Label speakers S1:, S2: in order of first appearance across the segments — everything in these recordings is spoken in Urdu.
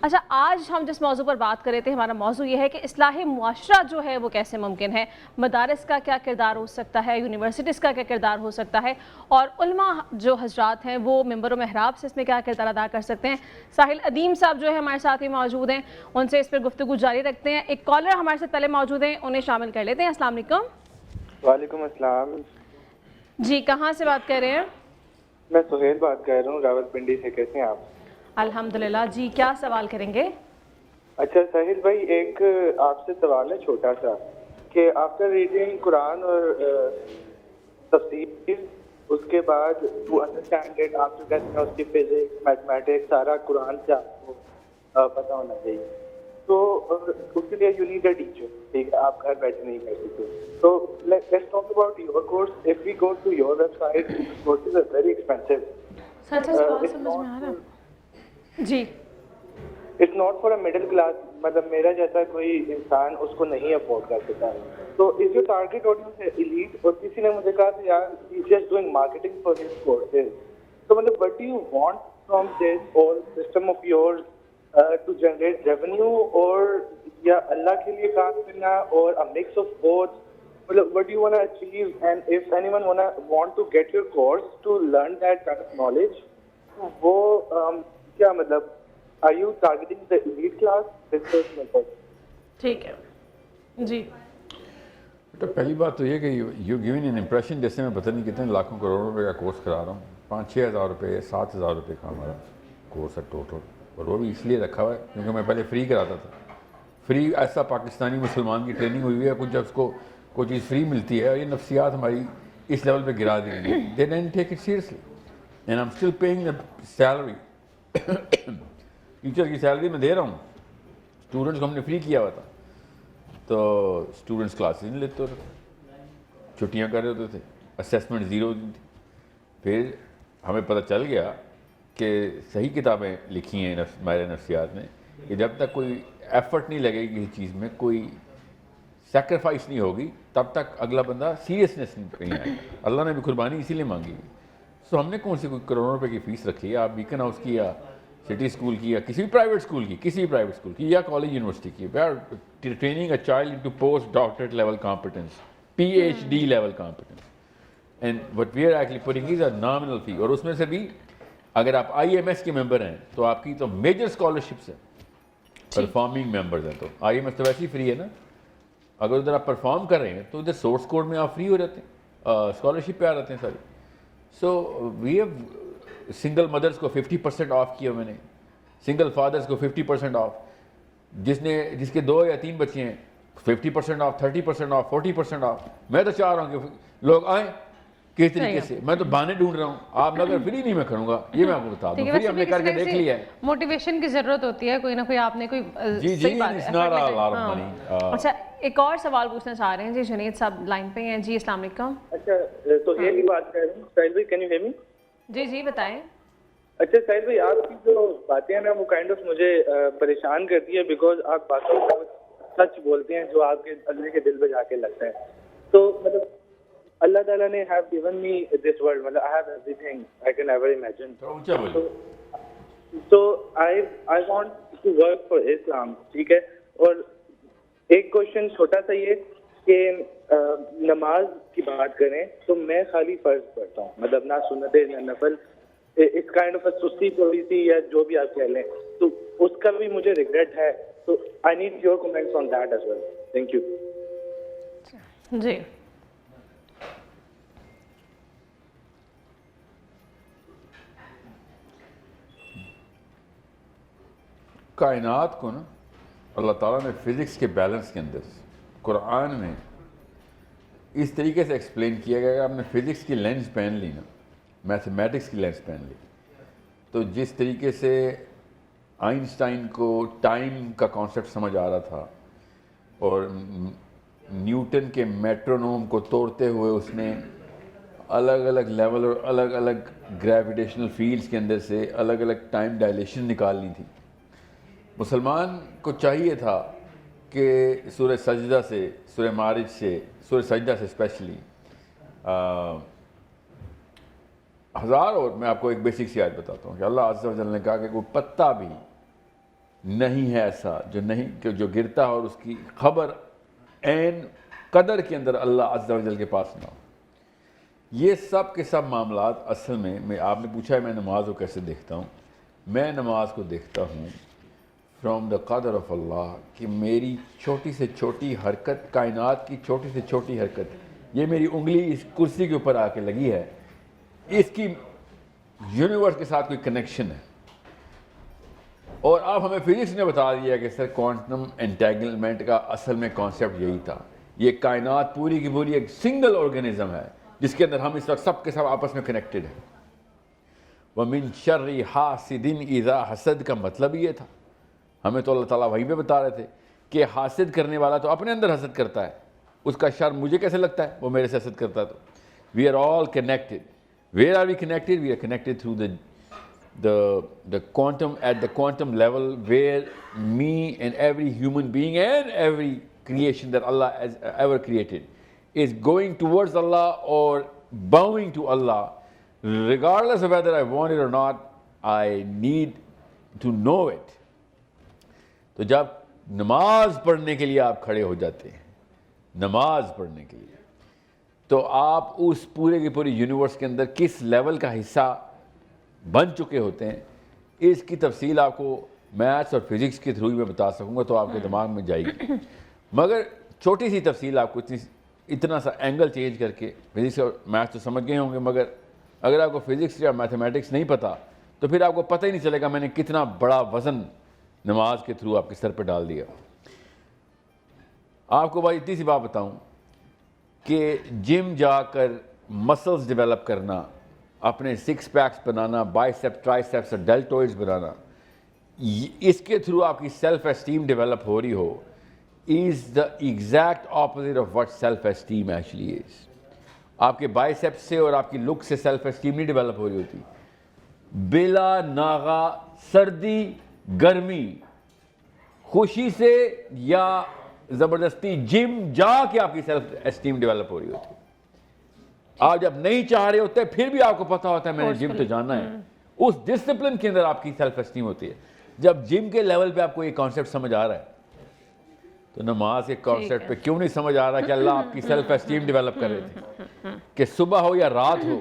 S1: اچھا، آج ہم جس موضوع پر بات کر رہے تھے، ہمارا موضوع یہ ہے کہ اصلاح معاشرہ جو ہے وہ کیسے ممکن ہے، مدارس کا کیا کردار ہو سکتا ہے، یونیورسٹیز کا کیا کردار ہو سکتا ہے، اور علماء جو حضرات ہیں وہ منبر و محراب سے اس میں کیا کردار ادا کر سکتے ہیں۔ ساحل ادیم صاحب جو ہے ہمارے ساتھ ہی موجود ہیں، ان سے اس پر گفتگو جاری رکھتے ہیں۔ ایک کالر ہمارے ساتھ پہلے موجود ہیں، انہیں شامل کر لیتے ہیں۔ السلام علیکم۔
S2: وعلیکم السلام۔
S1: جی، کہاں سے بات کر رہے ہیں؟
S2: میں سہیل بات کر رہا ہوں راولپنڈی سے۔ کیسے ہیں آپ؟
S1: الحمدللہ۔ جی، کیا سوال کریں گے؟
S2: اچھا سہیل بھائی، ایک آپ سے سوال ہے چھوٹا سا، کہ آفٹر ریڈنگ قرآن اور تفسیر، اس کے بعد to understand it after that اس کی فزکس میتھمیٹکس سارا قرآن سے آپ کو پتہ ہونا چاہیے، تو اس کے لیے یو نیڈ اے ٹیچر، ٹھیک ہے؟ آپ گھر بیٹھے نہیں کر سکتے۔ تو let's talk about your course. If we go to your website, courses are very expensive.
S1: Sir سوال سمجھ میں آ رہا ہے؟ جی،
S2: it's not for a middle class, مطلب میرا جیسا کوئی انسان اس کو نہیں افورڈ کر سکتا ہے۔ تو اس جو ٹارگیٹ آڈینس ہے ایلیٹ، اور کسی نے مجھے کہا کہ یار he just doing marketing for his courses, تو مطلب what do you want from this whole system of yours to generate revenue, اور یا اللہ کے لیے کام کرنا، اور a mix of both؟ مطلب what do you want to achieve, and if anyone want to get your course to learn that kind of knowledge، وہ کیا مطلب are you targeting the elite class؟ this is my question۔
S1: ٹھیک ہے جی۔
S3: تو پہلی بات تو یہ کہ یو گیون این امپریشن جیسے میں پتہ نہیں کتنے لاکھوں کروڑوں روپے کا کورس کرا رہا ہوں۔ 5-6 ہزار روپے 7 ہزار روپے کا ہمارا کورس ہے ٹوٹل، اور وہ بھی اس لیے رکھا ہوا ہے کیونکہ میں پہلے فری کراتا تھا۔ فری ایسا پاکستانی مسلمان کی ٹریننگ ہوئی ہے، کچھ جب اس کو کوئی چیز فری ملتی ہے، اور یہ نفسیات ہماری اس لیول پہ گرا دی گئی۔ They don't take it seriously, and I am still paying the salary. Teacher کی سیلری میں دے رہا ہوں، اسٹوڈنٹس کو ہم نے فری کیا ہوا تھا، تو اسٹوڈنٹس کلاسز نہیں لیتے ہوتے، چھٹیاں کر رہے ہوتے تھے، اسیسمنٹ زیرو ہوتی تھی۔ پھر ہمیں پتہ چل گیا کہ صحیح کتابیں لکھی ہیں ماہر نفسیات نے کہ جب تک کوئی ایفرٹ نہیں لگے گی کسی چیز میں، کوئی سیکریفائس نہیں ہوگی، تب تک اگلا بندہ سیریسنیس نہیں آئے گا۔ اللہ نے بھی قربانی اسی لیے مانگی ہوئی۔ سو ہم نے کون سی کوئی کروڑوں روپے کی فیس رکھی ہے؟ آپ بیکن ہاؤس کی یا سٹی اسکول کی یا کسی بھی پرائیویٹ اسکول کی یا کالج یونیورسٹی کی، we are training a child into post doctorate level competence, PhD level competence, and what we are actually putting as a nominal fee. اور اس میں سے بھی اگر آپ IMS کے ممبر ہیں تو آپ کی تو میجر اسکالرشپس ہیں، پرفارمنگ ممبرز ہیں، تو IMS تو ویسے ہی فری ہے نا۔ اگر ادھر آپ پرفارم کر رہے ہیں تو ادھر سورس کوڈ میں آپ فری ہو جاتے ہیں، اسکالرشپ پہ آ جاتے ہیں سارے۔ سو وی ہیو سنگل مدرس کو 50% آف کیا میں نے، سنگل فادرس کو 50% آف، جس کے 2 یا 3 بچے ہیں 50% آف، 30% آف، 40% آف۔ میں تو چاہ رہا ہوں کہ لوگ آئیں کس طریقے سے، میں تو بہانے ڈھونڈ رہا ہوں۔ آپ اگر فری نہیں میں کروں گا، یہ میں آپ کو بتا دوں، فری ہم نے کر کے دیکھ لیا ہے۔
S1: موٹیویشن کی ضرورت ہوتی ہے، کوئی نہ کوئی آپ نے کوئی
S3: جی it's not a lot of money۔
S1: اچھا، ایک اور سوال پوچھنا چاہ رہے ہیں جی، جنید صاحب لائن پہ ہیں جی۔ السلام علیکم۔
S2: اچھا تو یہ بھی بات کر رہا ہوں سہیل بھائی، کین یو ہیئر می؟
S1: جی جی بتائیں۔
S2: اچھا سہیل بھائی، آپ کی جو باتیں ہیں نا وہ کائنڈ آف مجھے پریشان کرتی ہے، بیکاز آپ باتوں کو سچ بولتے ہیں جو آپ کے اللہ کے دل پہ جا کے لگتا ہے۔ تو مطلب اللہ تعالیٰ نے have given me this world, مطلب I have everything I can ever imagine. تو I want to work for Islam, ٹھیک ہے؟ اور ایک کوشچن چھوٹا سا یہ کہ نماز کی بات کریں تو میں خالی فرض پڑھتا ہوں، مطلب نہ سنتیں نہ نفل، اس کائنڈ آف سستی تھوڑی سی یا جو بھی آپ کہہ لیں، تو اس کا بھی مجھے ریگریٹ ہے۔ تو I need your comments on that as well. Thank you.
S1: جی
S3: کائنات کو نا اللہ تعالیٰ نے فزکس کے بیلنس کے اندر قرآن میں اس طریقے سے ایکسپلین کیا گیا کہ آپ نے فزکس کی لینس پہن لی نا، میتھمیٹکس کی لینس پہن لی، تو جس طریقے سے آئنسٹائن کو ٹائم کا کانسیپٹ سمجھ آ رہا تھا، اور نیوٹن کے میٹرونوم کو توڑتے ہوئے اس نے الگ الگ لیول اور الگ الگ گریویٹیشنل فیلڈز کے اندر سے الگ الگ ٹائم ڈائلیشن نکالنی تھی۔ مسلمان کو چاہیے تھا کہ سورہ سجدہ سے، سورہ معارج سے، سورہ سجدہ سے اسپیشلی ہزار، اور میں آپ کو ایک بیسک سی آیت بتاتا ہوں کہ اللہ عز و جل نے کہا کہ کوئی پتا بھی نہیں ہے ایسا جو نہیں کہ جو گرتا اور اس کی خبر عین قدر کے اندر اللہ عز و جل کے پاس نہ ہو۔ یہ سب کے سب معاملات اصل میں آپ نے پوچھا ہے میں نماز کو کیسے دیکھتا ہوں، میں نماز کو دیکھتا ہوں فرام دا قدر آف اللہ، کہ میری چھوٹی سے چھوٹی حرکت، کائنات کی چھوٹی سے چھوٹی حرکت، یہ میری انگلی اس کرسی کے اوپر آ کے لگی ہے، اس کی یونیورس کے ساتھ کوئی کنیکشن ہے۔ اور اب ہمیں فزکس نے بتا دیا کہ سر کوانٹم انٹینگلمنٹ کا اصل میں کانسیپٹ یہی تھا، یہ کائنات پوری کی پوری ایک سنگل آرگنزم ہے جس کے اندر ہم اس وقت سب کے سب آپس میں کنیکٹڈ ہیں۔ وَمِن شَرِّ حَاسِدٍ إِذَا حسد کا مطلب یہ تھا، ہمیں تو اللہ تعالیٰ وہیں پہ بتا رہے تھے کہ حاسد کرنے والا تو اپنے اندر حسد کرتا ہے، اس کا شر مجھے کیسے لگتا ہے، وہ میرے سے حسد کرتا ہے۔ تو we are all connected. Where are we connected? We are connected through the quantum, at the quantum level, where me and every human being and every creation that Allah has ever created is going towards Allah or bowing to Allah, regardless of whether I want it or not. I need to know it. تو جب نماز پڑھنے کے لیے آپ کھڑے ہو جاتے ہیں، نماز پڑھنے کے لیے، تو آپ اس پورے کی پوری یونیورس کے اندر کس لیول کا حصہ بن چکے ہوتے ہیں، اس کی تفصیل آپ کو میتھس اور فزکس کے تھرو ہی میں بتا سکوں گا تو آپ کے دماغ میں جائے گی، مگر چھوٹی سی تفصیل آپ کو اتنا سا اینگل چینج کر کے، فزکس اور میتھس تو سمجھ گئے ہوں گے، مگر اگر آپ کو فزکس یا میتھمیٹکس نہیں پتہ تو پھر آپ کو پتہ ہی نہیں چلے گا میں نے کتنا بڑا وزن نماز کے تھرو آپ کے سر پہ ڈال دیا۔ آپ کو بھائی اتنی سی بات بتاؤں کہ جم جا کر مسلز ڈیولپ کرنا، اپنے سکس پیکس بنانا، بائیسیپس، ٹرائیسیپس اور ڈیلٹوئڈز بنانا، اس کے تھرو آپ کی سیلف اسٹیم ڈیولپ ہو رہی ہو، is the exact opposite of what self esteem actually is. آپ کے بائیسیپس سے اور آپ کی لک سے سیلف اسٹیم نہیں ڈیولپ ہو رہی ہوتی، بلا ناغا سردی گرمی، خوشی سے یا زبردستی جم جا کے آپ کی سیلف اسٹیم ڈیولپ ہو رہی ہوتی ہے۔ آپ جب نہیں چاہ رہے ہوتے پھر بھی آپ کو پتا ہوتا ہے میں نے جم تو جانا ہے، اس ڈسپلن کے اندر آپ کی سیلف اسٹیم ہوتی ہے۔ جب جم کے لیول پہ آپ کو یہ کانسیپٹ سمجھ آ رہا ہے تو نماز کے کانسیپٹ پہ کیوں نہیں سمجھ آ رہا کہ اللہ آپ کی سیلف اسٹیم ڈیولپ کر رہے تھے، کہ صبح ہو یا رات ہو،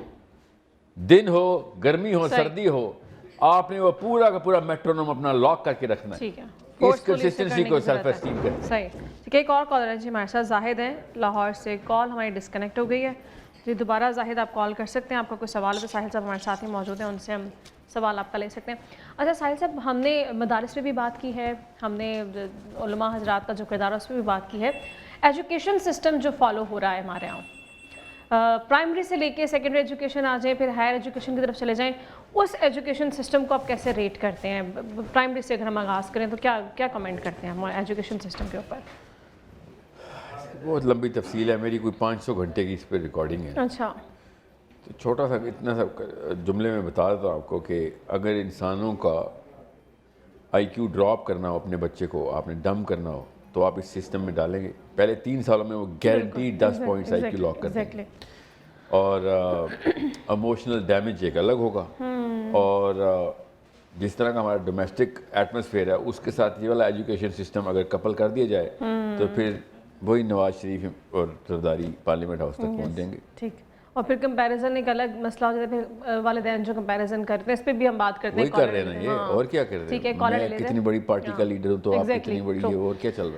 S3: دن ہو، گرمی ہو، سردی ہو، آپ نے وہ پورا کا پورا میٹرونوم اپنا لاک کر کے رکھنا ہے، اس کنسسٹنسی کو سیلف اسٹیم کرنا ہے۔
S1: صحیح ٹھیک ہے۔ ایک اور کالر ہے جی ہمارے ساتھ، زاہد ہیں لاہور سے، کال ہماری ڈسکنیکٹ ہو گئی ہے جی، دوبارہ زاہد آپ کال کر سکتے ہیں، آپ کا کوئی سوال ہے تو ساحل صاحب ہمارے ساتھ ہی موجود ہیں، ان سے ہم سوال آپ کا لے سکتے ہیں۔ اچھا ساحل صاحب، ہم نے مدارس پہ بھی بات کی ہے، ہم نے علماء حضرات کا جو کردار ہے اس پہ بھی بات کی ہے، ایجوکیشن سسٹم جو فالو ہو رہا ہے ہمارے یہاں، پرائمری سے لے کے سیکنڈری ایجوکیشن آ جائیں، پھر ہائر ایجوکیشن کی طرف چلے جائیں، اس ایجوکیشن سسٹم کو آپ کیسے ریٹ کرتے ہیں؟ پرائمری سے اگر ہم آغاز کریں تو کیا کمنٹ کرتے ہیں ہمارے ایجوکیشن سسٹم کے اوپر؟
S3: بہت لمبی تفصیل ہے، میری کوئی 500 گھنٹے کی اس پہ ریکارڈنگ ہے۔
S1: اچھا،
S3: تو چھوٹا سا اتنا سا جملے میں بتا دیتا ہوں آپ کو کہ اگر انسانوں کا آئی کیو ڈراپ کرنا ہو، اپنے بچے کو آپ نے ڈم کرنا ہو تو آپ اس سسٹم میں ڈالیں گے، پہلے 3 سالوں میں وہ گارنٹی 10 پوائنٹس آئی کیو لاک کر دیں گے، اور ایموشنل ڈیمیج ایک الگ ہوگا، اور جس طرح کا ہمارا ڈومیسٹک ایٹماسفیئر ہے اس کے ساتھ یہ والا ایجوکیشن سسٹم اگر کپل کر دیا جائے تو پھر وہی نواز شریف اور زرداری پارلیمنٹ ہاؤس تک پہنچ جائیں گے۔
S1: ٹھیک، اور پھر کمپیریزن ایک الگ مسئلہ ہو جاتا ہے، پھر والدین جو کمپیریزن کرتے ہیں اس پہ بھی ہم بات کرتے ہیں،
S3: وہی کر رہے ہیں نا یہ، اور کیا کر رہے ہیں، میں کتنی بڑی پارٹی کا لیڈر ہوں تو آپ کتنی بڑی، یہ اور کیا چل رہا ہے۔